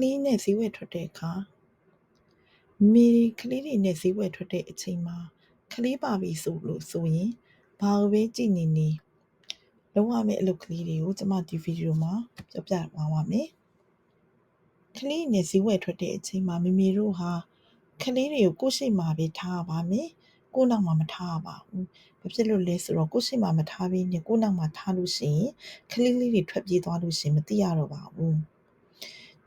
လေးနဲ့ဈေးဝယ်ထွက်တဲ့အခါမိကလေးတွေနဲ့ဈေးဝယ်ထွက်တဲ့အချိန်မှာကလေးပါပြီဆိုရင်ဘာကိုပဲကြည်နေလုံးဝမဲ့အလုပ်ကလေးတွေကိုကျွန်မဒီဗီဒီယိုမှာပြောပြသွားပါမယ်ကလေးနဲ့ဈေးဝယ်ထွက်တဲ့အချိန်မှာမိမိတို့ဟာကလေးတွေကိုကိုယ့်ရှိမှပဲထားရပါမယ်ကိုယ့်နောက်မှာမထားရပါဘူးဘာဖြစ်လို့လဲဆိုတော့ကိုယ့်ရှိမှမထားဘဲနဲ့ကိုယ့်နောက်မှာထားလို့ရှိရင်ကလေးလေးတွေထွက်ပြေးသွားလို့ရှိရင်မသိရတော့ပါဘူး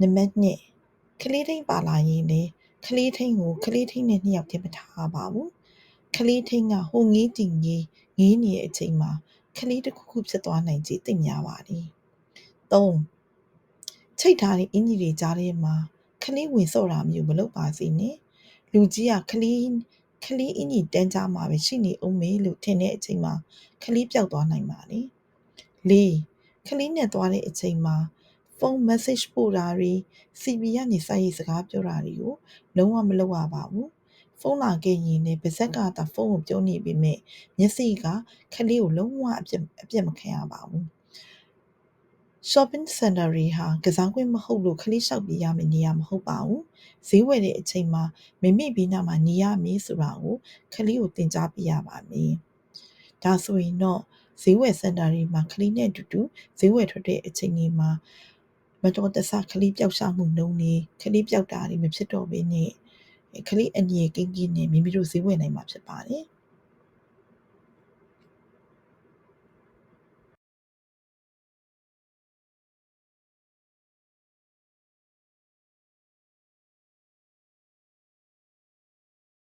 နံပါတ်2ကလေးထိန်ပါလာရင်လေကလေးထိန်ကိုကလေးထိန်နဲ့2ယောက်တည်းမထားပါဘူးကလေးထိန်ကဟိုငေးတင်ငေးနေတဲ့အချိန်မှာကလေးတစ်ခုခုဖြစ်သွားနိုင်ခြေသိများပါတယ်3ချိတ်ထားတဲ့အင်ကြီးတွေကြားထဲမှာကလေးဝင်စော့တာမျိုးမလုပ်ပါစေနဲ့လူကြီးကကလေးအင်ကြီးတန်းကြားမှာပဲရှိနေအောင်မေလို့ထင်တဲ့အချိန်မှာကလေးပျောက်သွားနိုင်ပါတယ်4ကလေးနဲ့သွားတဲ့အချိန်မှာဖုန်း message ပို့တာတွေ CB ကနေစာရေးစကားပြောတာတွေကိုလုံးဝမလုပ်ရပါဘူးဖုန်းလာခဲ့ရင်လည်းပါဇက်ကသာဖုန်းကိုပြောနေပေမဲ့မျက်စိကကလေးကိုလုံးဝအပြတ်မခံရပါဘူး shopping center တွေဟာကစားကွင်းမဟုတ်လို့ခလေးလျှောက်ပြရမယ့်နေရာမဟုတ်ပါဘူးဈေးဝယ်တဲ့အချိန်မှာမိမိဘေးနားမှာနေရမည်ဆိုတာကိုခလေးကိုသင်ကြားပြရပါမယ်ဒါဆိုရင်တော့ဈေးဝယ်စင်တာတွေမှာခလေးနဲ့အတူတူဈေးဝယ်ထွက်တဲ့အချိန်တွေမှာမတော်တဆခလေးပျောက်ရှာမှုနှုန်းနေခလေးပျောက်တာတွေမဖြစ်တော့ဘဲနဲ့ခလေးအငြိကင်းနဲ့မိမိတို့ဈေးဝယ်နိုင်မှာဖြစ်ပါတယ်